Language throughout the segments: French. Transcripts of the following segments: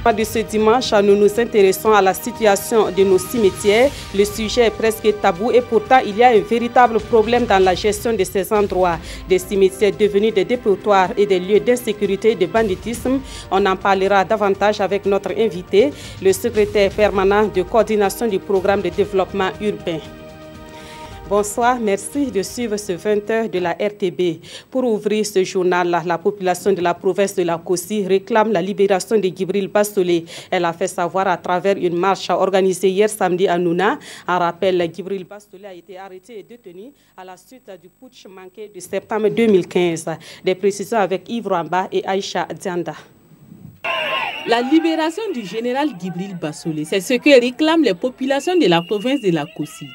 De ce dimanche, nous nous intéressons à la situation de nos cimetières. Le sujet est presque tabou et pourtant il y a un véritable problème dans la gestion de ces endroits. Des cimetières devenus des dépotoirs et des lieux d'insécurité et de banditisme. On en parlera davantage avec notre invité, le secrétaire permanent de coordination du programme de développement urbain. Bonsoir, merci de suivre ce 20h de la RTB. Pour ouvrir ce journal, la population de la province de la Kossi réclame la libération de Djibril Bassolé. Elle a fait savoir à travers une marche organisée hier samedi à Nouna. En rappel, Djibril Bassolé a été arrêté et détenu à la suite du putsch manqué de septembre 2015. Des précisions avec Yves Ramba et Aïcha Dianda. La libération du général Djibril Bassolé, c'est ce que réclament les populations de la province de la Kossi.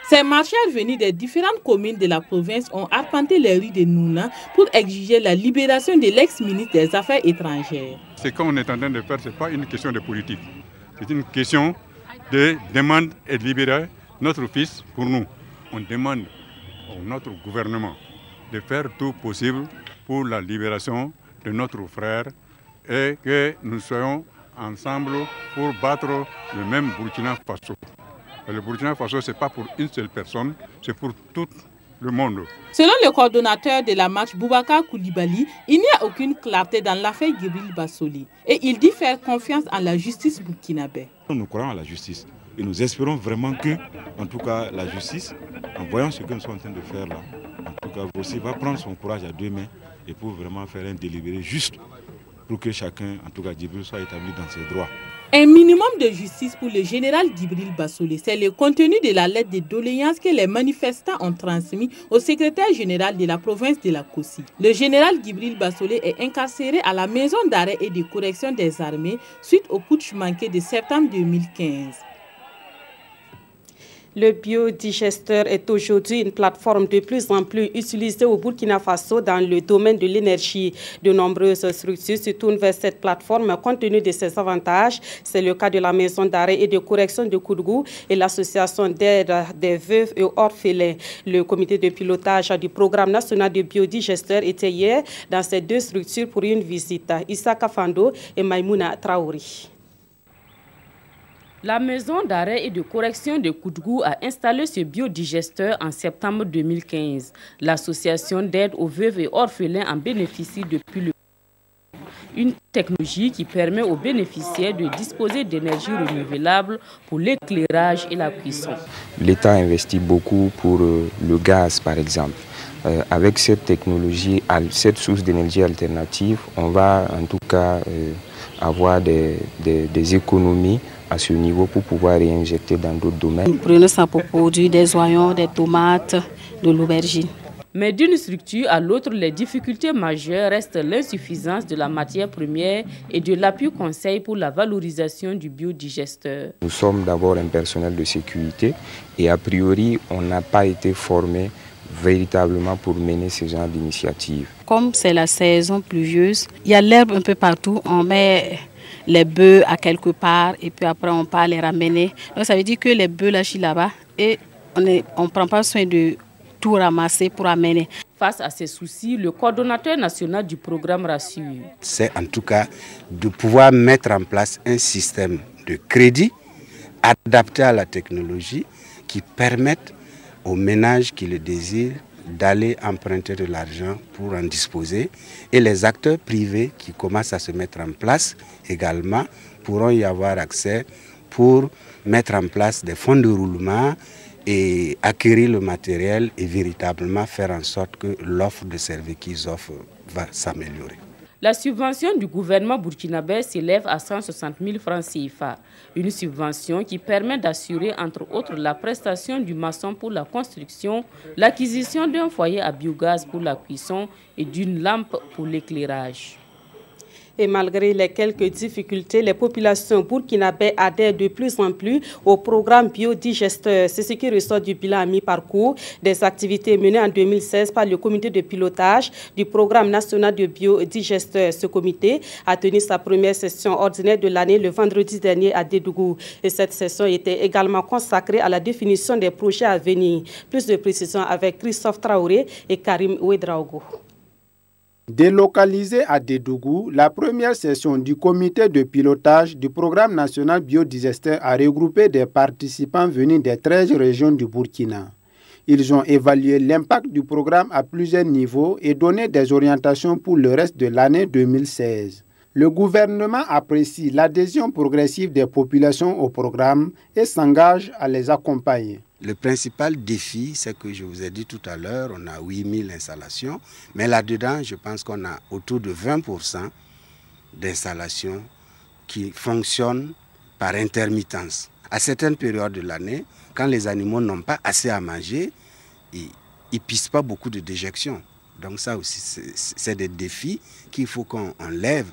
Ces marcheurs venus des différentes communes de la province ont arpenté les rues de Nouna pour exiger la libération de l'ex-ministre des Affaires étrangères. Ce qu'on est en train de faire, ce n'est pas une question de politique. C'est une question de demande et de libérer notre fils pour nous. On demande à notre gouvernement de faire tout possible pour la libération de notre frère et que nous soyons ensemble pour battre le même Burkina Faso. Le Burkina Faso, ce n'est pas pour une seule personne, c'est pour tout le monde. Selon le coordonnateur de la marche, Boubacar Koulibaly, il n'y a aucune clarté dans l'affaire Djibril Bassolé. Et il dit faire confiance en la justice burkinabé. Nous croyons à la justice et nous espérons vraiment que, en tout cas, la justice, en voyant ce que nous sommes en train de faire là, en tout cas, aussi va prendre son courage à deux mains et pour vraiment faire un délibéré juste pour que chacun, en tout cas Djibril, soit établi dans ses droits. Un minimum de justice pour le général Djibril Bassolé, c'est le contenu de la lettre de doléances que les manifestants ont transmis au secrétaire général de la province de la Kossi. Le général Djibril Bassolé est incarcéré à la maison d'arrêt et de correction des armées suite au putsch manqué de septembre 2015. Le biodigesteur est aujourd'hui une plateforme de plus en plus utilisée au Burkina Faso dans le domaine de l'énergie. De nombreuses structures se tournent vers cette plateforme compte tenu de ses avantages. C'est le cas de la maison d'arrêt et de correction de Koudougou et l'association d'aide des veuves et orphelins. Le comité de pilotage du programme national de biodigesteur était hier dans ces deux structures pour une visite. Issa Kafando et Maïmouna Traouri. La maison d'arrêt et de correction de Koudougou a installé ce biodigesteur en septembre 2015. L'association d'aide aux veuves et orphelins en bénéficie depuis le une technologie qui permet aux bénéficiaires de disposer d'énergie renouvelable pour l'éclairage et la cuisson. L'État investit beaucoup pour le gaz, par exemple. Avec cette technologie, cette source d'énergie alternative, on va en tout cas avoir des économies à ce niveau pour pouvoir réinjecter dans d'autres domaines. Nous prenons ça pour produire des oignons, des tomates, de l'aubergine. Mais d'une structure à l'autre, les difficultés majeures restent l'insuffisance de la matière première et de l'appui conseil pour la valorisation du biodigesteur. Nous sommes d'abord un personnel de sécurité et a priori, on n'a pas été formé véritablement pour mener ce genre d'initiative. Comme c'est la saison pluvieuse, il y a l'herbe un peu partout, on met les bœufs à quelque part et puis après on part les ramener. Donc ça veut dire que les bœufs lâchent là-bas et on ne prend pas soin de tout ramasser pour amener. Face à ces soucis, le coordonnateur national du programme rassure. C'est en tout cas de pouvoir mettre en place un système de crédit adapté à la technologie qui permette aux ménages qui le désirent d'aller emprunter de l'argent pour en disposer. Et les acteurs privés qui commencent à se mettre en place également pourront y avoir accès pour mettre en place des fonds de roulement et acquérir le matériel et véritablement faire en sorte que l'offre de services qu'ils offrent va s'améliorer. La subvention du gouvernement burkinabé s'élève à 160 000 francs CFA. Une subvention qui permet d'assurer entre autres la prestation du maçon pour la construction, l'acquisition d'un foyer à biogaz pour la cuisson et d'une lampe pour l'éclairage. Et malgré les quelques difficultés, les populations burkinabées adhèrent de plus en plus au programme biodigesteur. C'est ce qui ressort du bilan à mi-parcours des activités menées en 2016 par le comité de pilotage du programme national de biodigesteur. Ce comité a tenu sa première session ordinaire de l'année le vendredi dernier à Dédougou. Et cette session était également consacrée à la définition des projets à venir. Plus de précisions avec Christophe Traoré et Karim Ouedraogo. Délocalisée à Dédougou, la première session du comité de pilotage du programme national biodigester a regroupé des participants venus des 13 régions du Burkina. Ils ont évalué l'impact du programme à plusieurs niveaux et donné des orientations pour le reste de l'année 2016. Le gouvernement apprécie l'adhésion progressive des populations au programme et s'engage à les accompagner. Le principal défi, c'est que je vous ai dit tout à l'heure, on a 8000 installations, mais là-dedans, je pense qu'on a autour de 20% d'installations qui fonctionnent par intermittence. À certaines périodes de l'année, quand les animaux n'ont pas assez à manger, ils ne pissent pas beaucoup de déjections. Donc ça aussi, c'est des défis qu'il faut qu'on lève.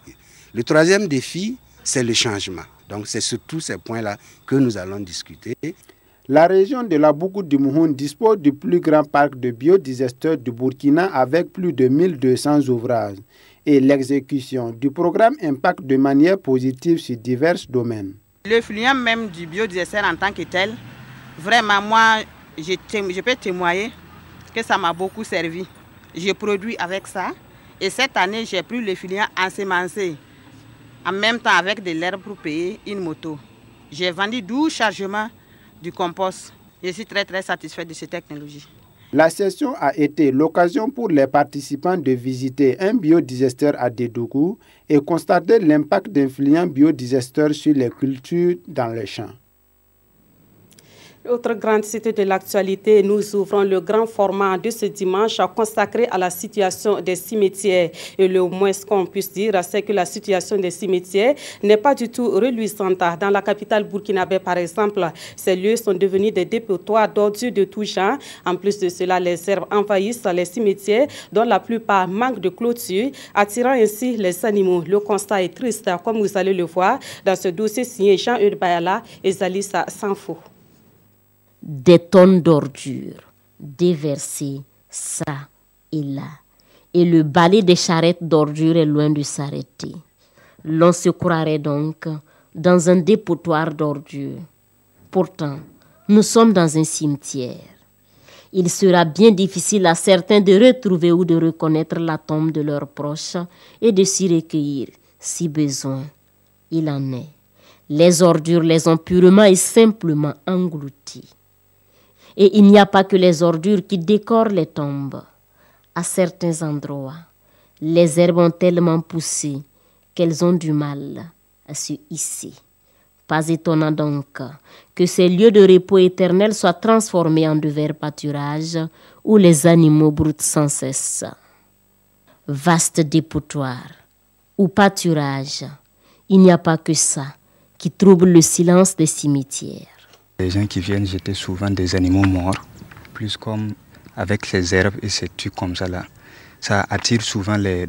Le troisième défi, c'est le changement. Donc c'est sur tous ces points-là que nous allons discuter. La région de la Bougoudimoun dispose du plus grand parc de biodigesteurs du Burkina avec plus de 1200 ouvrages et l'exécution du programme impacte de manière positive sur divers domaines. Le fluent même du biodigesteur en tant que tel, vraiment moi je peux témoigner que ça m'a beaucoup servi. Je produis avec ça et cette année j'ai pris le fluent ensemencé en même temps avec de l'herbe pour payer une moto. J'ai vendu 12 chargements du compost. Je suis très satisfait de cette technologie. La session a été l'occasion pour les participants de visiter un biodigesteur à Dédougou et constater l'impact d'un fluent biodigesteur sur les cultures dans les champs. Autre grande cité de l'actualité, nous ouvrons le grand format de ce dimanche consacré à la situation des cimetières. Et le moins qu'on puisse dire, c'est que la situation des cimetières n'est pas du tout reluisante. Dans la capitale burkinabé, par exemple, ces lieux sont devenus des dépotoirs d'ordures de tout genre. En plus de cela, les herbes envahissent les cimetières, dont la plupart manquent de clôture, attirant ainsi les animaux. Le constat est triste, comme vous allez le voir dans ce dossier signé Jean-Eudes Bayala et Zalissa Sanfo. Des tonnes d'ordures déversées ça et là. Et le balai des charrettes d'ordures est loin de s'arrêter. L'on se croirait donc dans un dépotoir d'ordures. Pourtant, nous sommes dans un cimetière. Il sera bien difficile à certains de retrouver ou de reconnaître la tombe de leurs proches et de s'y recueillir, si besoin il en est. Les ordures les ont purement et simplement englouties. Et il n'y a pas que les ordures qui décorent les tombes. À certains endroits, les herbes ont tellement poussé qu'elles ont du mal à se hisser. Pas étonnant donc que ces lieux de repos éternel soient transformés en de verts pâturages où les animaux broutent sans cesse. Vaste dépotoir ou pâturage, il n'y a pas que ça qui trouble le silence des cimetières. Les gens qui viennent jeter souvent des animaux morts, plus comme avec ces herbes et ces trucs comme ça là. Ça attire souvent des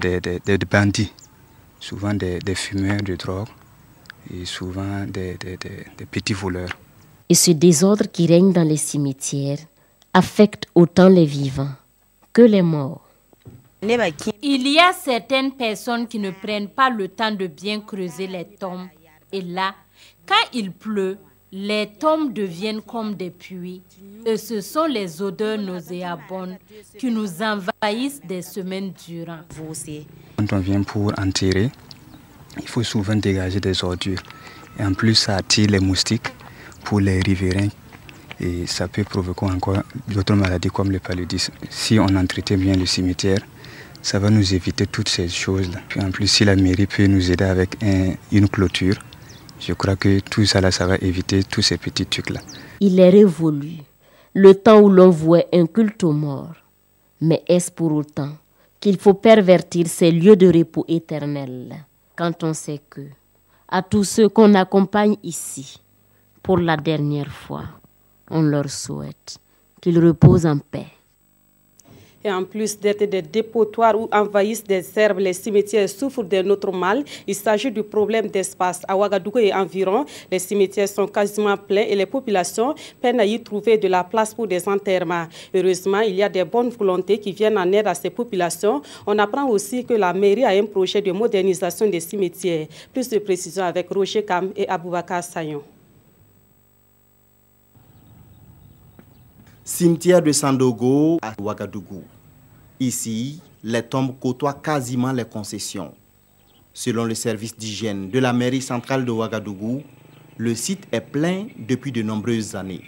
bandits, souvent des fumeurs de drogue et souvent des petits voleurs. Et ce désordre qui règne dans les cimetières affecte autant les vivants que les morts. Il y a certaines personnes qui ne prennent pas le temps de bien creuser les tombes. Et là, quand il pleut, les tombes deviennent comme des puits et ce sont les odeurs nauséabondes qui nous envahissent des semaines durant. Quand on vient pour enterrer, il faut souvent dégager des ordures. Et en plus, ça attire les moustiques pour les riverains et ça peut provoquer encore d'autres maladies comme le paludisme. Si on entretient bien le cimetière, ça va nous éviter toutes ces choses-là. Puis en plus, si la mairie peut nous aider avec une clôture, je crois que tout ça là, ça va éviter tous ces petits trucs-là. Il est révolu, le temps où l'on vouait un culte aux morts. Mais est-ce pour autant qu'il faut pervertir ces lieux de repos éternels quand on sait que, à tous ceux qu'on accompagne ici, pour la dernière fois, on leur souhaite qu'ils reposent en paix. Et en plus d'être des dépotoirs où envahissent des herbes, les cimetières souffrent d'un autre mal. Il s'agit du problème d'espace. À Ouagadougou et environ, les cimetières sont quasiment pleins et les populations peinent à y trouver de la place pour des enterrements. Heureusement, il y a des bonnes volontés qui viennent en aide à ces populations. On apprend aussi que la mairie a un projet de modernisation des cimetières. Plus de précisions avec Roger Kam et Aboubakar Sayon. Cimetière de Sandogo à Ouagadougou. Ici, les tombes côtoient quasiment les concessions. Selon le service d'hygiène de la mairie centrale de Ouagadougou, le site est plein depuis de nombreuses années.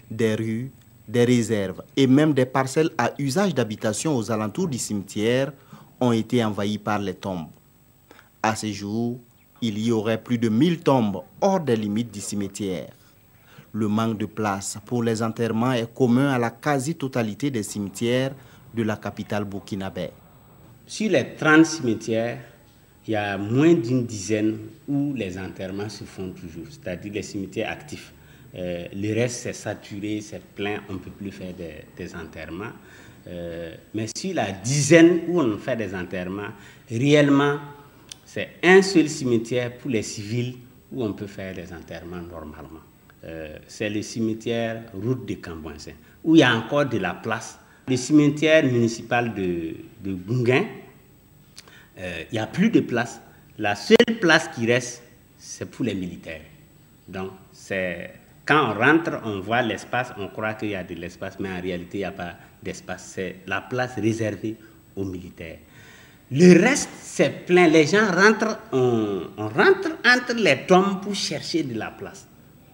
Des rues, des réserves et même des parcelles à usage d'habitation aux alentours du cimetière ont été envahies par les tombes. À ce jour, il y aurait plus de 1000 tombes hors des limites du cimetière. Le manque de place pour les enterrements est commun à la quasi-totalité des cimetières de la capitale burkinabé. Sur les 30 cimetières, il y a moins d'une dizaine où les enterrements se font toujours, c'est-à-dire les cimetières actifs. Le reste, c'est saturé, c'est plein, on ne peut plus faire des enterrements. Mais sur la dizaine où on fait des enterrements, réellement, c'est un seul cimetière pour les civils où on peut faire des enterrements normalement. C'est le cimetière route de Cambouensin, où il y a encore de la place. Le cimetière municipal de Bunguin, il n'y a plus de place. La seule place qui reste, c'est pour les militaires. Donc, quand on rentre, on voit l'espace, on croit qu'il y a de l'espace, mais en réalité, il n'y a pas d'espace. C'est la place réservée aux militaires. Le reste, c'est plein. Les gens rentrent, on rentre entre les tombes pour chercher de la place,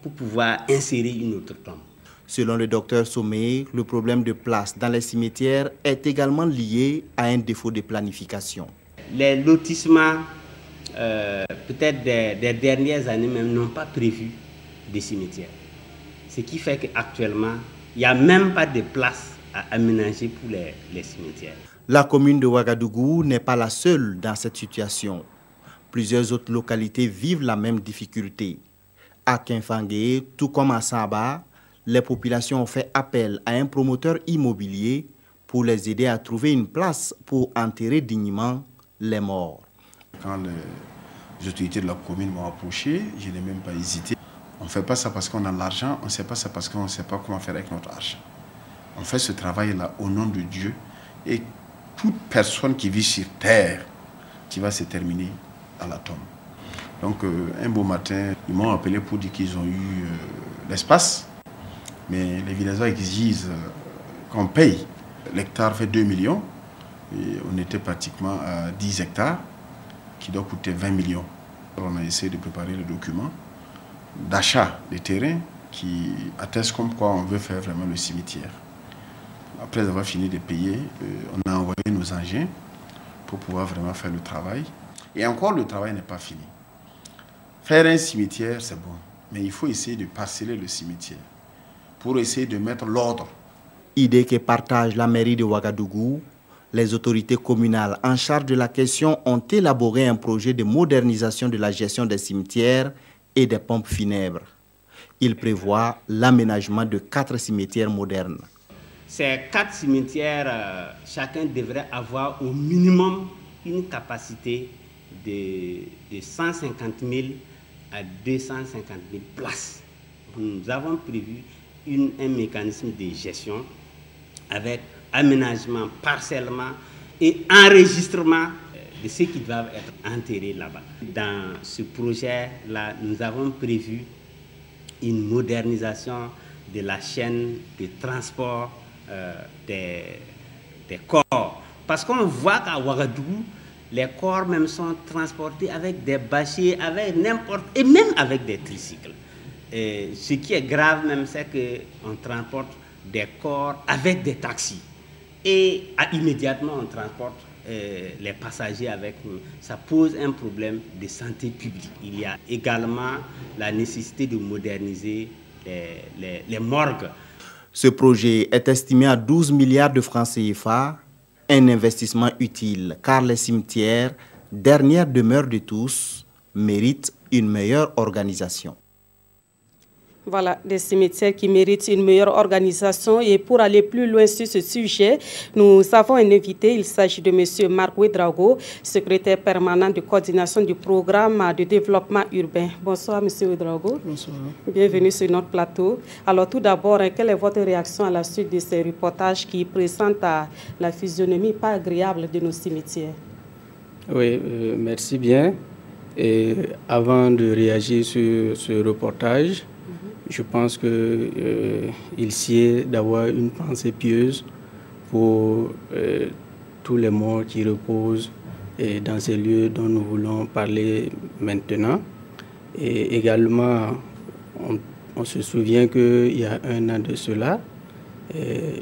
pour pouvoir insérer une autre tombe. Selon le docteur Sommeil, le problème de place dans les cimetières est également lié à un défaut de planification. Les lotissements, peut-être des dernières années même, n'ont pas prévu des cimetières. Ce qui fait qu'actuellement, il n'y a même pas de place à aménager pour les cimetières. La commune de Ouagadougou n'est pas la seule dans cette situation. Plusieurs autres localités vivent la même difficulté. À Kinfangué, tout comme à Saba, les populations ont fait appel à un promoteur immobilier pour les aider à trouver une place pour enterrer dignement les morts. Quand les autorités de la commune m'ont approché, je n'ai même pas hésité. On ne fait pas ça parce qu'on a l'argent, on ne fait pas ça parce qu'on ne sait pas comment faire avec notre argent. On fait ce travail-là au nom de Dieu et toute personne qui vit sur terre qui va se terminer à la tombe. Donc un beau matin, ils m'ont appelé pour dire qu'ils ont eu l'espace, mais les villageois exigent qu'on paye. L'hectare fait 2 millions et on était pratiquement à 10 hectares qui doit coûter 20 millions. On a essayé de préparer le document d'achat des terrains qui attestent comme quoi on veut faire vraiment le cimetière. Après avoir fini de payer, on a envoyé nos engins pour pouvoir vraiment faire le travail. Et encore, le travail n'est pas fini. Faire un cimetière, c'est bon, mais il faut essayer de parceller le cimetière pour essayer de mettre l'ordre. Idée que partage la mairie de Ouagadougou, les autorités communales en charge de la question ont élaboré un projet de modernisation de la gestion des cimetières et des pompes funèbres. Il prévoit l'aménagement de 4 cimetières modernes. Ces 4 cimetières, chacun devrait avoir au minimum une capacité de 150 000 à 250 000 places. Nous avons prévu un mécanisme de gestion avec aménagement, parcellement et enregistrement de ceux qui doivent être enterrés là-bas. Dans ce projet-là, nous avons prévu une modernisation de la chaîne de transport des corps. Parce qu'on voit qu'à Ouagadougou, les corps même sont transportés avec des bâchers, avec n'importe, et même avec des tricycles. Et ce qui est grave même, c'est qu'on transporte des corps avec des taxis. Et immédiatement, on transporte les passagers avec nous. Ça pose un problème de santé publique. Il y a également la nécessité de moderniser les morgues. Ce projet est estimé à 12 milliards de francs CFA, un investissement utile car les cimetières, dernière demeure de tous, méritent une meilleure organisation. Voilà, des cimetières qui méritent une meilleure organisation. Et pour aller plus loin sur ce sujet, nous avons un invité. Il s'agit de M. Marc Ouedraogo, secrétaire permanent de coordination du programme de développement urbain. Bonsoir, M. Ouedraogo. Bonsoir. Bienvenue sur notre plateau. Alors, tout d'abord, quelle est votre réaction à la suite de ces reportages qui présentent la physionomie pas agréable de nos cimetières? Oui, merci bien. Et avant de réagir sur ce reportage, je pense qu'il sied d'avoir une pensée pieuse pour tous les morts qui reposent dans ces lieux dont nous voulons parler maintenant. Et également, on se souvient qu'il y a un an de cela,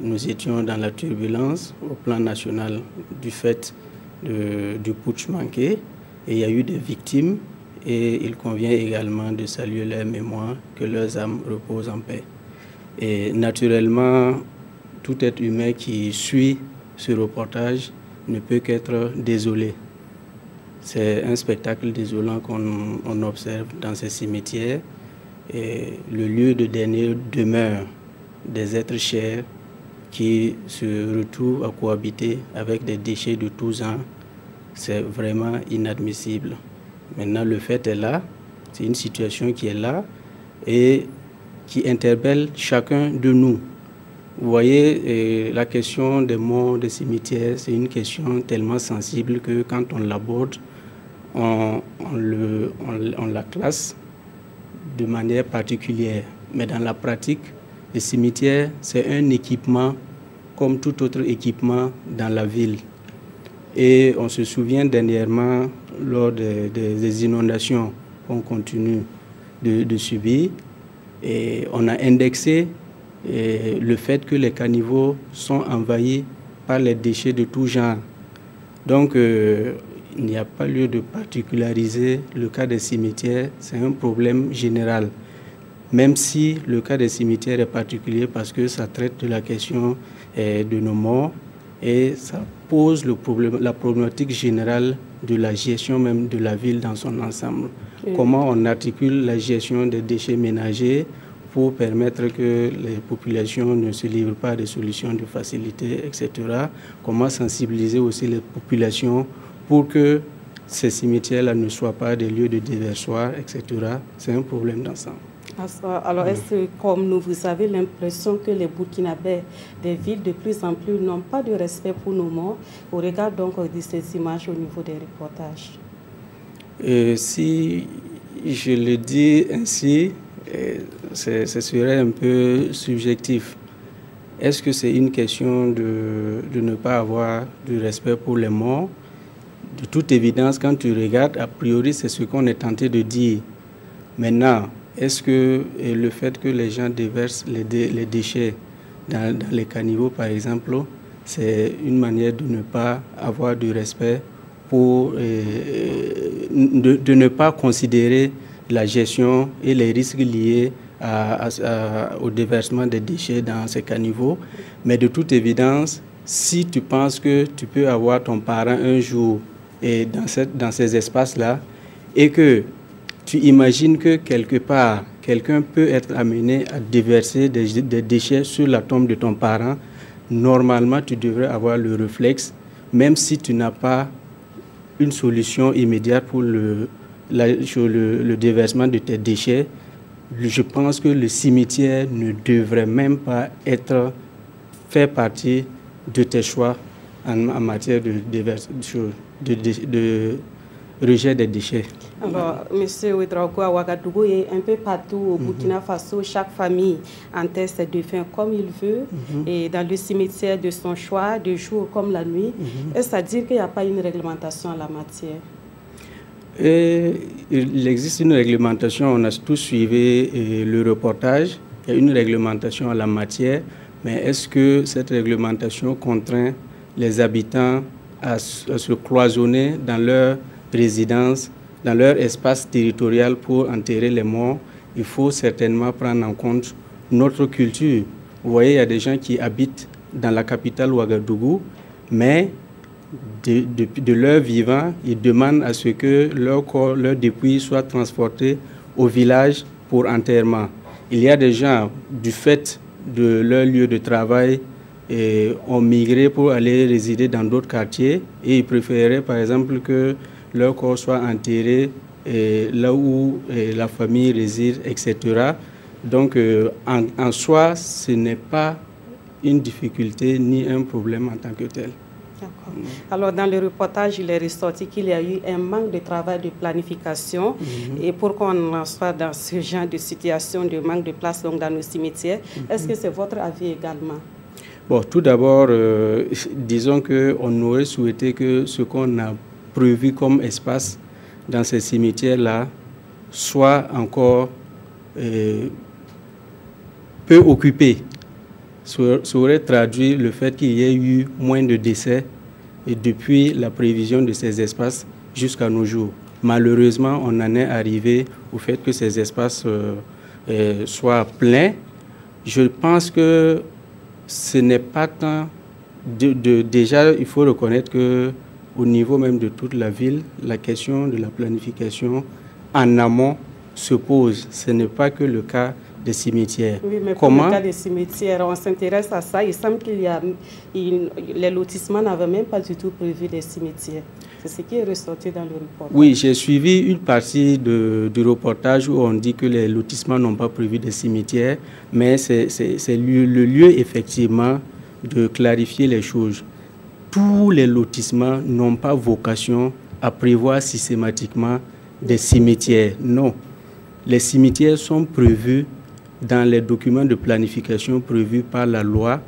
nous étions dans la turbulence au plan national du fait du putsch manqué, et il y a eu des victimes, et il convient également de saluer leur mémoire, que leurs âmes reposent en paix. Et naturellement, tout être humain qui suit ce reportage ne peut qu'être désolé. C'est un spectacle désolant qu'on observe dans ces cimetières. Et le lieu de dernière demeure des êtres chers qui se retrouvent à cohabiter avec des déchets de tous genres, c'est vraiment inadmissible. Maintenant, le fait est là, c'est une situation qui est là et qui interpelle chacun de nous. Vous voyez, la question des morts des cimetières, c'est une question tellement sensible que quand on l'aborde, on la classe de manière particulière. Mais dans la pratique, les cimetières, c'est un équipement comme tout autre équipement dans la ville. Et on se souvient dernièrement, lors des inondations qu'on continue de subir, et on a indexé le fait que les caniveaux sont envahis par les déchets de tout genre. Donc, il n'y a pas lieu de particulariser le cas des cimetières, c'est un problème général. Même si le cas des cimetières est particulier parce que ça traite de la question de nos morts et ça pose la problématique générale de la gestion même de la ville dans son ensemble. Oui. Comment on articule la gestion des déchets ménagers pour permettre que les populations ne se livrent pas à des solutions de facilité, etc. Comment sensibiliser aussi les populations pour que ces cimetières-là ne soient pas des lieux de déversoir, etc. C'est un problème d'ensemble. Alors, est-ce que, comme nous, vous avez l'impression que les Burkinabés des villes de plus en plus n'ont pas de respect pour nos morts au regard donc de ces images au niveau des reportages? Si je le dis ainsi, ce serait un peu subjectif. Est-ce que c'est une question de ne pas avoir du respect pour les morts? De toute évidence, quand tu regardes, a priori, c'est ce qu'on est tenté de dire. Maintenant, est-ce que le fait que les gens déversent les déchets dans les caniveaux, par exemple, c'est une manière de ne pas avoir du respect pour de ne pas considérer la gestion et les risques liés au déversement des déchets dans ces caniveaux? Mais de toute évidence, si tu penses que tu peux avoir ton parent un jour et dans ces espaces-là et que tu imagines que quelque part, quelqu'un peut être amené à déverser des déchets sur la tombe de ton parent, normalement, tu devrais avoir le réflexe, même si tu n'as pas une solution immédiate pour le déversement de tes déchets. Je pense que le cimetière ne devrait même pas faire partie de tes choix en matière de rejet des déchets. Alors, M. Ouedraogo, à Ouagadougou et un peu partout au Burkina Faso, chaque famille enterre ses défunts comme il veut et dans le cimetière de son choix, de jour comme la nuit. Est-ce à dire qu'il n'y a pas une réglementation en la matière? Il existe une réglementation, on a tous suivi le reportage, il y a une réglementation en la matière, mais est-ce que cette réglementation contraint les habitants à se cloisonner dans leur résidence, dans leur espace territorial pour enterrer les morts? Il faut certainement prendre en compte notre culture. Vous voyez, il y a des gens qui habitent dans la capitale Ouagadougou, mais de leur vivant, ils demandent à ce que leur corps, leur dépouille soient transportés au village pour enterrement. Il y a des gens, du fait de leur lieu de travail, ont migré pour aller résider dans d'autres quartiers et ils préféraient par exemple que leur corps soit enterré là où la famille réside, etc. Donc en soi, ce n'est pas une difficulté ni un problème en tant que tel. D'accord. Alors, dans le reportage, il est ressorti qu'il y a eu un manque de travail de planification. Et pour qu'on en soit dans ce genre de situation de manque de place donc dans nos cimetières, est-ce que c'est votre avis également? Bon, tout d'abord, disons qu'on aurait souhaité que ce qu'on a prévu comme espace dans ces cimetières-là soit encore peu occupé. Ça aurait traduit le fait qu'il y ait eu moins de décès et depuis la prévision de ces espaces jusqu'à nos jours. Malheureusement, on en est arrivé au fait que ces espaces soient pleins. Je pense que ce n'est pas tant... déjà, il faut reconnaître qu'au niveau même de toute la ville, la question de la planification en amont se pose. Ce n'est pas que le cas des cimetières. Oui, mais pour le cas des cimetières, on s'intéresse à ça. Il semble qu'il y a... les lotissements n'avaient même pas du tout prévu des cimetières. C'est ce qui est ressorti dans le reportage. Oui, j'ai suivi une partie du reportage où on dit que les lotissements n'ont pas prévu des cimetières, mais c'est le lieu effectivement de clarifier les choses. Tous les lotissements n'ont pas vocation à prévoir systématiquement des cimetières. Non. Les cimetières sont prévus dans les documents de planification prévus par la loi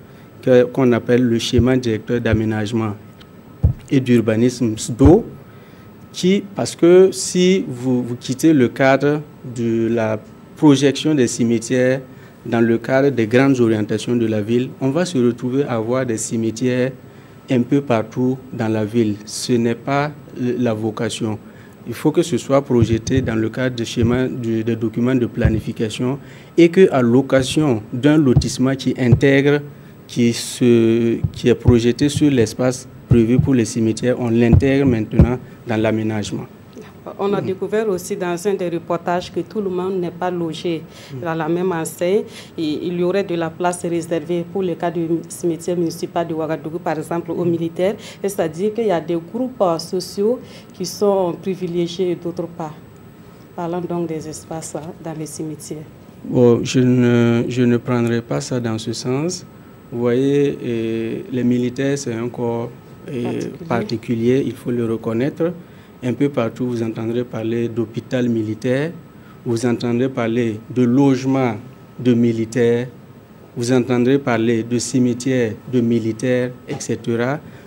qu'on appelle le schéma directeur d'aménagement et d'urbanisme SDO, parce que si vous quittez le cadre de la projection des cimetières dans le cadre des grandes orientations de la ville, on va se retrouver à avoir des cimetières un peu partout dans la ville. Ce n'est pas la vocation. Il faut que ce soit projeté dans le cadre des schémas, des documents de planification et qu'à l'occasion d'un lotissement qui intègre, qui est projeté sur l'espace prévu pour les cimetières, on l'intègre maintenant dans l'aménagement. On a découvert aussi dans un des reportages que tout le monde n'est pas logé dans la même enseigne. Et il y aurait de la place réservée pour le cas du cimetière municipal de Ouagadougou, par exemple, aux militaires. C'est-à-dire qu'il y a des groupes sociaux qui sont privilégiés et d'autres pas. Parlant donc des espaces dans les cimetières. Bon, je ne prendrai pas ça dans ce sens. Vous voyez, les militaires, c'est un corps particulier, il faut le reconnaître. Un peu partout, vous entendrez parler d'hôpital militaire, vous entendrez parler de logement de militaires, vous entendrez parler de cimetières de militaires, etc.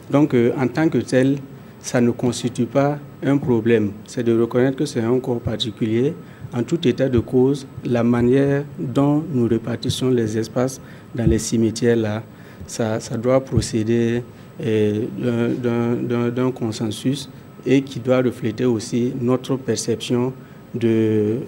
Donc, en tant que tel, ça ne constitue pas un problème. C'est de reconnaître que c'est un corps particulier. En tout état de cause, la manière dont nous répartissons les espaces dans les cimetières, là, ça doit procéder d'un consensus et qui doit refléter aussi notre perception du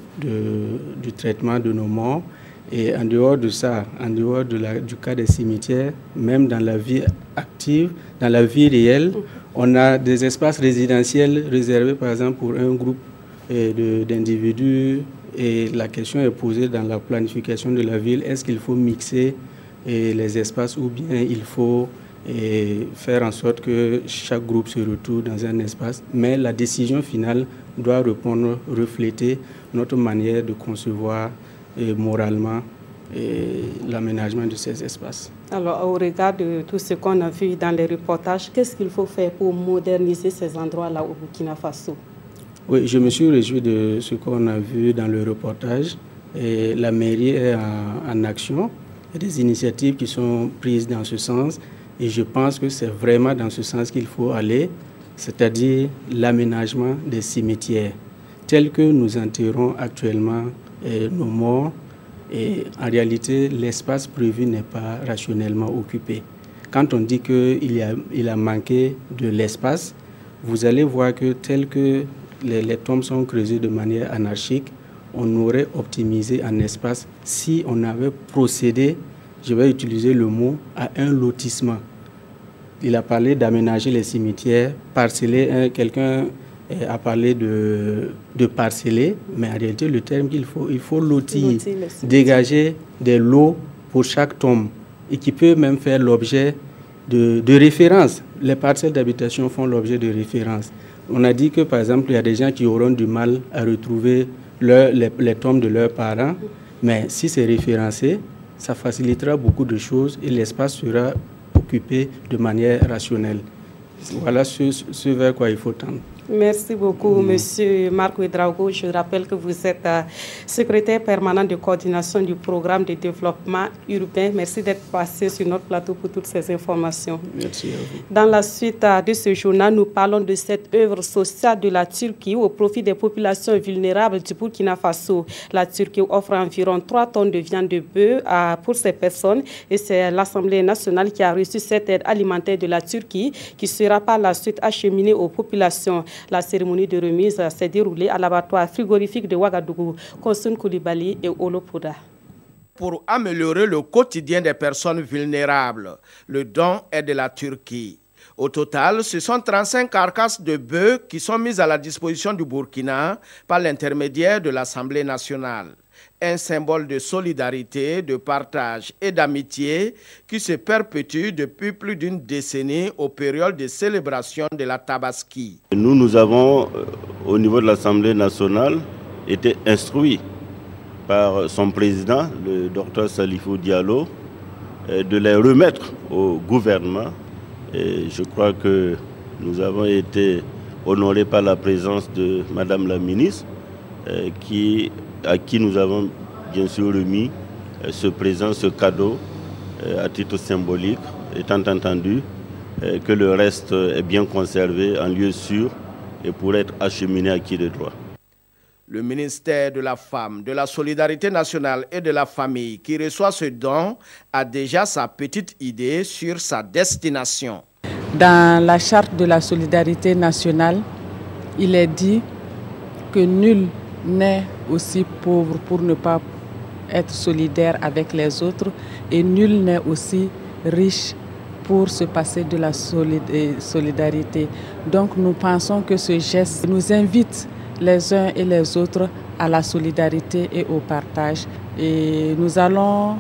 traitement de nos morts. Et en dehors de ça, en dehors du cas des cimetières, même dans la vie active, dans la vie réelle, on a des espaces résidentiels réservés par exemple pour un groupe d'individus et la question est posée dans la planification de la ville, est-ce qu'il faut mixer les espaces ou bien il faut faire en sorte que chaque groupe se retrouve dans un espace, mais la décision finale doit refléter notre manière de concevoir moralement l'aménagement de ces espaces. Alors, au regard de tout ce qu'on a vu dans les reportages, qu'est-ce qu'il faut faire pour moderniser ces endroits-là au Burkina Faso? Oui, je me suis réjoui de ce qu'on a vu dans le reportage. Et la mairie est en action. Il y a des initiatives qui sont prises dans ce sens. Et je pense que c'est vraiment dans ce sens qu'il faut aller, c'est-à-dire l'aménagement des cimetières, tel que nous enterrons actuellement nos morts. Et en réalité, l'espace prévu n'est pas rationnellement occupé. Quand on dit qu'il a manqué de l'espace, vous allez voir que tel que les tombes sont creusées de manière anarchique, on aurait optimisé un espace si on avait procédé, je vais utiliser le mot, à un lotissement. Il a parlé d'aménager les cimetières, parceller, quelqu'un a parlé de parceller, mais en réalité, le terme qu'il faut, il faut lotir, dégager des lots pour chaque tombe et qui peut même faire l'objet de références. Les parcelles d'habitation font l'objet de références. On a dit que, par exemple, il y a des gens qui auront du mal à retrouver les tombes de leurs parents, mais si c'est référencé, ça facilitera beaucoup de choses et l'espace sera occupé de manière rationnelle. Voilà ce vers quoi il faut tendre. Merci beaucoup, Monsieur Marc Ouedraogo. Je rappelle que vous êtes secrétaire permanent de coordination du programme de développement urbain. Merci d'être passé sur notre plateau pour toutes ces informations. Merci à vous. Dans la suite de ce journal, nous parlons de cette œuvre sociale de la Turquie au profit des populations vulnérables du Burkina Faso. La Turquie offre environ 3 tonnes de viande de bœuf pour ces personnes et c'est l'Assemblée nationale qui a reçu cette aide alimentaire de la Turquie qui sera par la suite acheminée aux populations. La cérémonie de remise s'est déroulée à l'abattoir frigorifique de Ouagadougou, Konsun Koulibaly et Olopoda. Pour améliorer le quotidien des personnes vulnérables, le don est de la Turquie. Au total, ce sont 35 carcasses de bœufs qui sont mises à la disposition du Burkina par l'intermédiaire de l'Assemblée nationale. Un symbole de solidarité, de partage et d'amitié qui se perpétue depuis plus d'une décennie aux périodes de célébration de la Tabaski. Nous avons, au niveau de l'Assemblée nationale, été instruits par son président, le Dr Salifou Diallo, de les remettre au gouvernement. Et je crois que nous avons été honorés par la présence de Madame la ministre, à qui nous avons bien sûr remis ce présent, ce cadeau à titre symbolique, étant entendu que le reste est bien conservé en lieu sûr et pour être acheminé à qui de droit. Le ministère de la Femme, de la Solidarité nationale et de la Famille qui reçoit ce don a déjà sa petite idée sur sa destination. Dans la charte de la solidarité nationale, il est dit que nul n'est aussi pauvre pour ne pas être solidaire avec les autres et nul n'est aussi riche pour se passer de la solidarité. Donc nous pensons que ce geste nous invite les uns et les autres à la solidarité et au partage. Et nous allons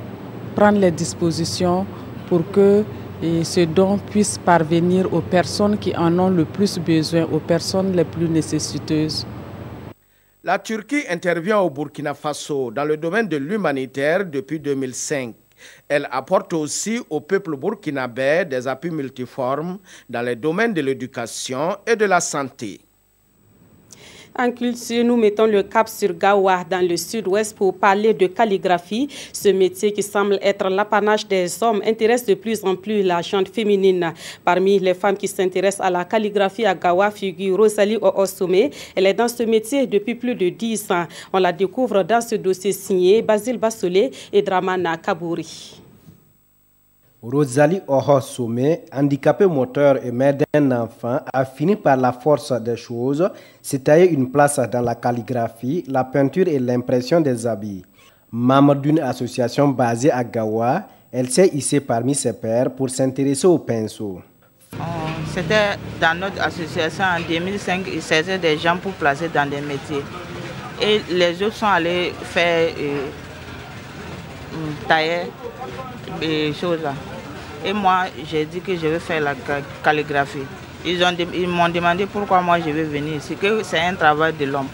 prendre les dispositions pour que ce don puisse parvenir aux personnes qui en ont le plus besoin, aux personnes les plus nécessiteuses. La Turquie intervient au Burkina Faso dans le domaine de l'humanitaire depuis 2005. Elle apporte aussi au peuple burkinabé des appuis multiformes dans les domaines de l'éducation et de la santé. En culture, nous mettons le cap sur Gawa, dans le sud-ouest, pour parler de calligraphie. Ce métier qui semble être l'apanage des hommes intéresse de plus en plus la gente féminine. Parmi les femmes qui s'intéressent à la calligraphie à Gawa figure Rosalie Ohosome. Elle est dans ce métier depuis plus de 10 ans. On la découvre dans ce dossier signé Basile Bassolé et Dramana Kabouri. Rosalie Ohosome, handicapée moteur et mère d'un enfant, a fini par la force des choses se tailler une place dans la calligraphie, la peinture et l'impression des habits. Membre d'une association basée à Gawa, elle s'est hissée parmi ses pairs pour s'intéresser au pinceau. C'était dans notre association en 2005, ils cherchaient des gens pour placer dans des métiers. Et les autres sont allés faire tailler des choses là. Et moi, j'ai dit que je vais faire la calligraphie. Ils m'ont demandé pourquoi moi je vais venir ici, que c'est un travail de l'homme.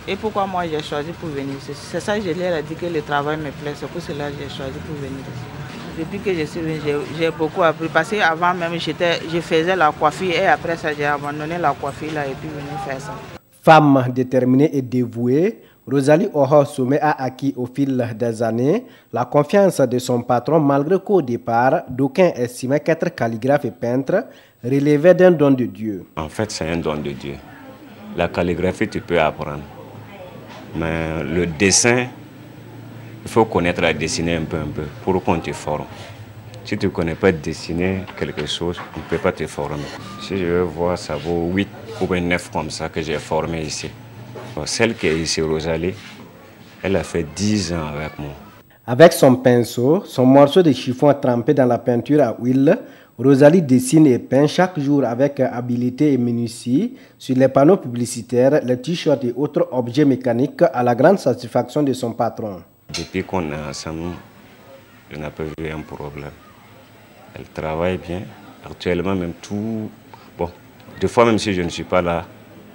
Et pourquoi moi j'ai choisi pour venir ici. C'est ça que je leur ai dit que le travail me plaît, c'est pour cela que j'ai choisi pour venir ici. Depuis que je suis venu, j'ai beaucoup appris. Parce qu'avant même, je faisais la coiffure et après ça, j'ai abandonné la coiffure là et puis venu faire ça. Femme déterminée et dévouée, Rosalie Ohosome a acquis au fil des années la confiance de son patron malgré qu'au départ, d'aucuns estimaient qu'être calligraphe et peintre relevait d'un don de Dieu. En fait, c'est un don de Dieu. La calligraphie, tu peux apprendre. Mais le dessin, il faut connaître à dessiner un peu pour qu'on te forme. Si tu ne connais pas dessiner quelque chose, on ne peut pas te former. Si je veux voir, ça vaut 8 ou 9 comme ça que j'ai formé ici. Celle qui est ici, Rosalie, elle a fait 10 ans avec moi. Avec son pinceau, son morceau de chiffon trempé dans la peinture à huile, Rosalie dessine et peint chaque jour avec habileté et minutie sur les panneaux publicitaires, les t-shirts et autres objets mécaniques à la grande satisfaction de son patron. Depuis qu'on est ensemble, je n'ai pas vu un problème. Elle travaille bien. Actuellement, même tout... Bon, des fois, même si je ne suis pas là,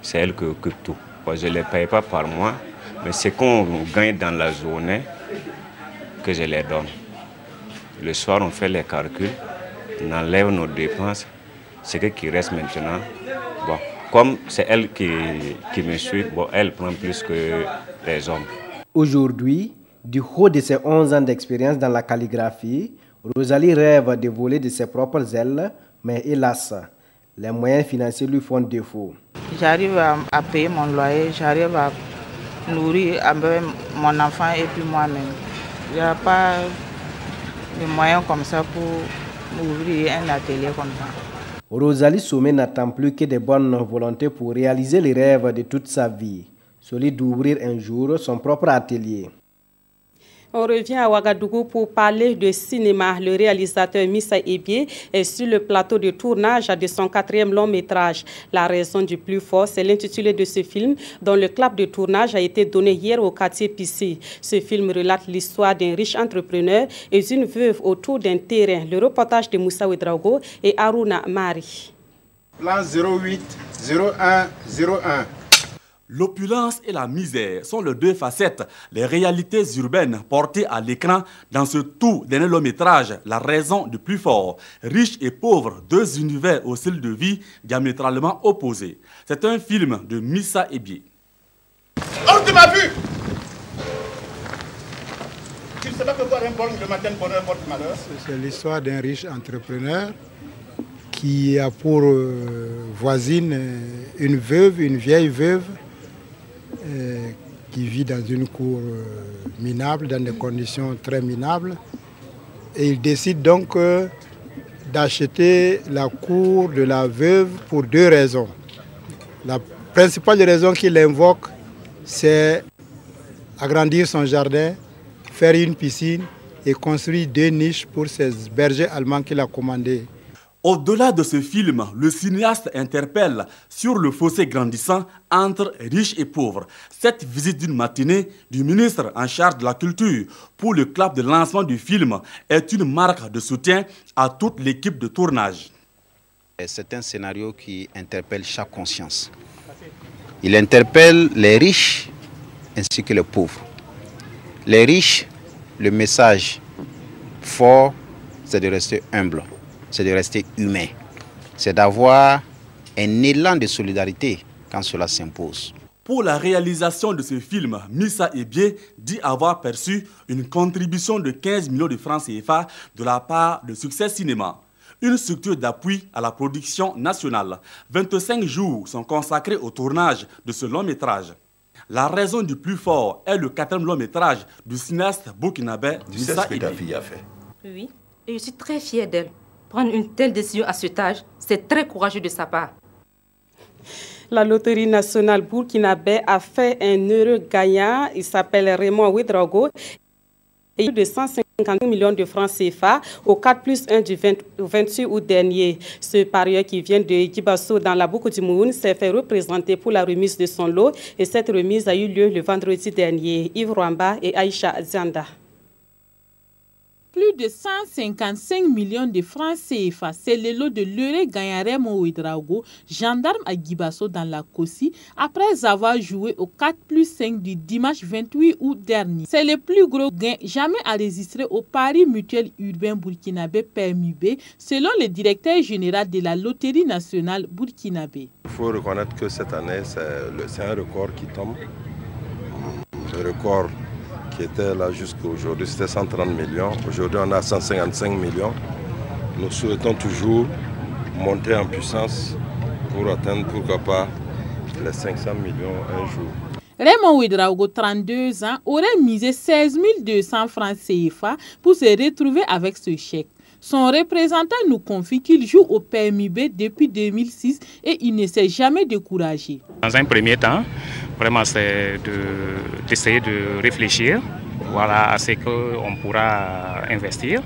c'est elle qui occupe tout. Je ne les paye pas par mois, mais c'est qu'on gagne dans la journée que je les donne. Le soir, on fait les calculs, on enlève nos dépenses. Ce qui reste maintenant, bon, comme c'est elle qui me suit, bon, elle prend plus que les hommes. Aujourd'hui, du haut de ses 11 ans d'expérience dans la calligraphie, Rosalie rêve de voler de ses propres ailes, mais hélas, les moyens financiers lui font défaut. J'arrive à payer mon loyer, j'arrive à nourrir mon enfant et puis moi-même. Il n'y a pas de moyens comme ça pour ouvrir un atelier comme ça. Rosalie Somé n'attend plus que de bonnes volontés pour réaliser les rêves de toute sa vie, celui d'ouvrir un jour son propre atelier. On revient à Ouagadougou pour parler de cinéma. Le réalisateur Missa Ebié est sur le plateau de tournage de son 4e long métrage. La raison du plus fort, c'est l'intitulé de ce film, dont le clap de tournage a été donné hier au quartier Pissi. Ce film relate l'histoire d'un riche entrepreneur et d'une veuve autour d'un terrain. Le reportage de Moussa Ouedraogo et Aruna Mari. Plan 08 01 01. L'opulence et la misère sont les deux facettes, les réalités urbaines portées à l'écran dans ce tout dernier long métrage, La raison du plus fort. Riches et pauvres, deux univers au style de vie diamétralement opposés. C'est un film de Missa Ebié. Hors de ma vue! Tu ne sais pas que voir un bon le matin, bonheur porte malheur? C'est l'histoire d'un riche entrepreneur qui a pour voisine une veuve, une vieille veuve, qui vit dans une cour minable, dans des conditions très minables. Et il décide donc d'acheter la cour de la veuve pour deux raisons. La principale raison qu'il invoque, c'est agrandir son jardin, faire une piscine et construire 2 niches pour ses bergers allemands qu'il a commandés. Au-delà de ce film, le cinéaste interpelle sur le fossé grandissant entre riches et pauvres. Cette visite d'une matinée du ministre en charge de la culture pour le clap de lancement du film est une marque de soutien à toute l'équipe de tournage. C'est un scénario qui interpelle chaque conscience. Il interpelle les riches ainsi que les pauvres. Les riches, le message fort, c'est de rester humble. C'est de rester humain, c'est d'avoir un élan de solidarité quand cela s'impose. Pour la réalisation de ce film, Missa Ebié dit avoir perçu une contribution de 15 millions de francs CFA de la part de Succès Cinéma, une structure d'appui à la production nationale. 25 jours sont consacrés au tournage de ce long métrage. La raison du plus fort est le 4e long métrage du cinéaste burkinabé Missa Ebié. Tu sais ce que ta fille a fait? Oui, et je suis très fière d'elle. Prendre une telle décision à cet âge, c'est très courageux de sa part. La loterie nationale burkinabé a fait un heureux gagnant. Il s'appelle Raymond Ouedraogo. Et de 150 millions de francs CFA au 4+1 du 28 août dernier. Ce parieur qui vient de Gibasso dans la Boukou du Moun s'est fait représenter pour la remise de son lot. Et cette remise a eu lieu le vendredi dernier. Yves Rwamba et Aïcha Zianda. Plus de 155 millions de francs CFA, c'est le lot de l'heureux gagnant Raymond Ouedraogo, gendarme à Gibasso dans la Kossi, après avoir joué au 4+5 du dimanche 28 août dernier. C'est le plus gros gain jamais enregistré au Paris mutuel urbain burkinabé PMUB, selon le directeur général de la loterie nationale burkinabé. Il faut reconnaître que cette année, c'est un record qui tombe. Le record qui était là jusqu'à aujourd'hui, c'était 130 millions. Aujourd'hui, on a 155 millions. Nous souhaitons toujours monter en puissance pour atteindre, pourquoi pas, les 500 millions un jour. Raymond Ouedraogo, 32 ans, aurait misé 16 200 francs CFA pour se retrouver avec ce chèque. Son représentant nous confie qu'il joue au PMUB depuis 2006 et il ne s'est jamais découragé. Dans un premier temps, vraiment c'est d'essayer de réfléchir à ce qu'on pourra investir.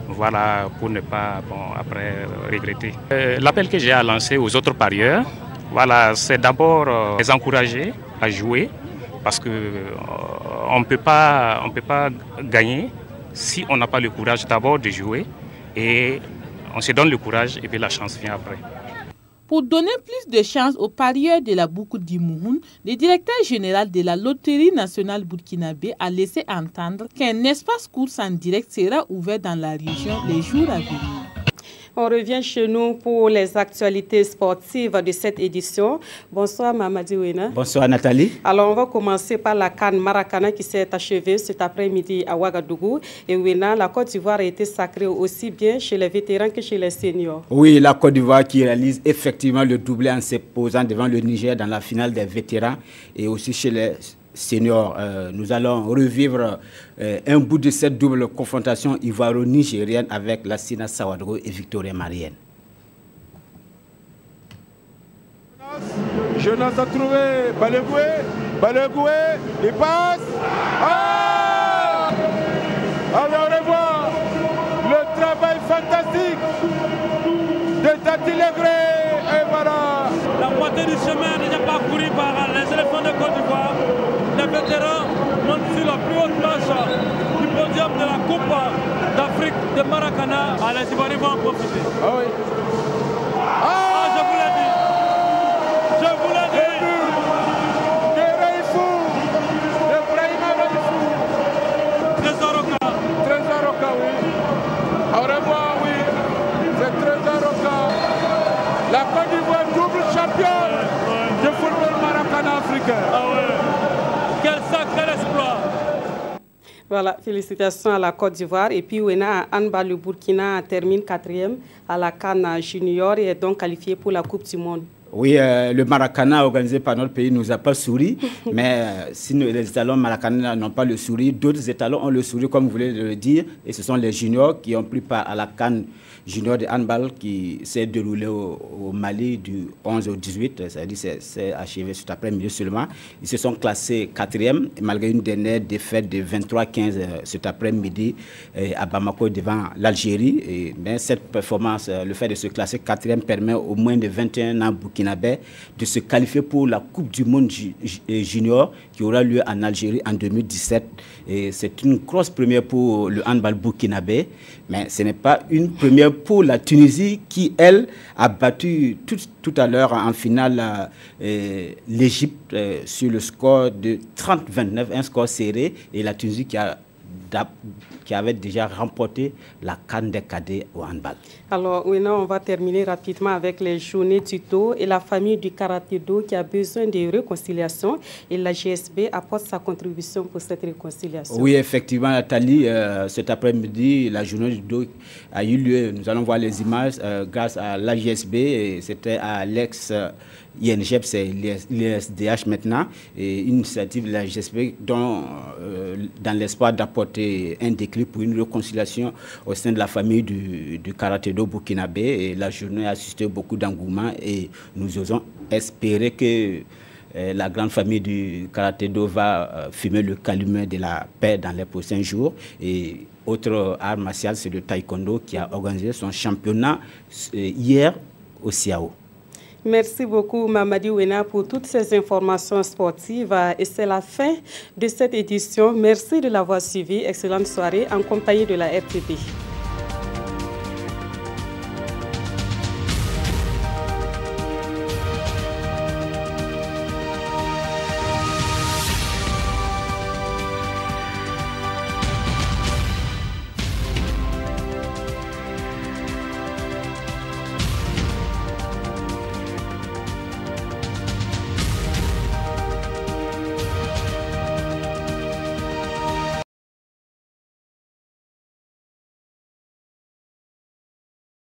Voilà, pour ne pas après regretter. L'appel que j'ai à lancer aux autres parieurs, c'est d'abord les encourager à jouer parce qu'on ne peut pas gagner si on n'a pas le courage d'abord de jouer. Et on se donne le courage et puis la chance vient après. Pour donner plus de chance aux parieurs de la Boukou du Mouhoun, le directeur général de la loterie nationale burkinabé a laissé entendre qu'un espace course en direct sera ouvert dans la région les jours à venir. On revient chez nous pour les actualités sportives de cette édition. Bonsoir Mamadi Ouena. Bonsoir Nathalie. Alors on va commencer par la CAN Maracana qui s'est achevée cet après-midi à Ouagadougou. Et Ouena, la Côte d'Ivoire a été sacrée aussi bien chez les vétérans que chez les seniors. Oui, la Côte d'Ivoire qui réalise effectivement le doublé en se posant devant le Niger dans la finale des vétérans et aussi chez les seniors. Nous allons revivre un bout de cette double confrontation ivoiro-nigérienne avec Lassina Sawadro et Victoria Marienne. Jonas a trouvé Balegoué, il passe. Ah! Alors on revoit le travail fantastique de Tati Legré. Et voilà. La moitié du chemin est déjà parcouru par les éléphants de Côte d'Ivoire. Les vétérans montent sur la plus haute marche du podium de la Coupe d'Afrique de Maracana. Les Ivoiriens vont en profiter. Ah oui. Ah, je vous l'ai dit. Je vous l'ai dit. De Reifou. De Brahima Reifou. Trésor Oka, oui. Au revoir, oui. C'est Trésor Oka. La Côte d'Ivoire double championne de football Maracana africain. Ah ouais. Quel sacré exploit. Voilà, félicitations à la Côte d'Ivoire. Et puis, Ouena Handball, le Burkina termine 4e à la CAN Junior et est donc qualifié pour la Coupe du Monde. Oui, le Maracana organisé par notre pays ne nous a pas souri, mais si les étalons Maracana n'ont pas le sourire, d'autres étalons ont le sourire, comme vous voulez le dire, et ce sont les juniors qui ont pris part à la CAN Junior de handball qui s'est déroulée au Mali du 11 au 18, c'est-à-dire c'est achevé cet après-midi seulement. Ils se sont classés 4e, malgré une dernière défaite de 23-15 cet après-midi à Bamako devant l'Algérie. Mais cette performance, le fait de se classer 4e permet au moins de 21 ans burkinabé de se qualifier pour la Coupe du Monde junior qui aura lieu en Algérie en 2017. Et c'est une grosse première pour le handball burkinabé, mais ce n'est pas une première pour la Tunisie qui, elle, a battu tout à l'heure en finale l'Égypte sur le score de 30-29, un score serré, et la Tunisie qui avait déjà remporté la CAN des cadets au handball. Alors, oui, non, on va terminer rapidement avec les journées du dos et la famille du karaté-do qui a besoin de réconciliation et la GSB apporte sa contribution pour cette réconciliation. Oui, effectivement, Nathalie, cet après-midi, la journée du dos a eu lieu. Nous allons voir les images grâce à la GSB. C'était à l'ex-INGEP, c'est l'ISDH maintenant, et une initiative de la GSB dans l'espoir d'apporter un déclic pour une réconciliation au sein de la famille du karaté-do burkinabé. Et la journée a suscité beaucoup d'engouement et nous osons espérer que la grande famille du karaté-do va fumer le calumet de la paix dans les prochains jours. Et autre art martial, c'est le taekwondo qui a organisé son championnat hier au Siao. Merci beaucoup Mamadi Ouena pour toutes ces informations sportives et c'est la fin de cette édition. Merci de l'avoir suivi. Excellente soirée en compagnie de la RTP.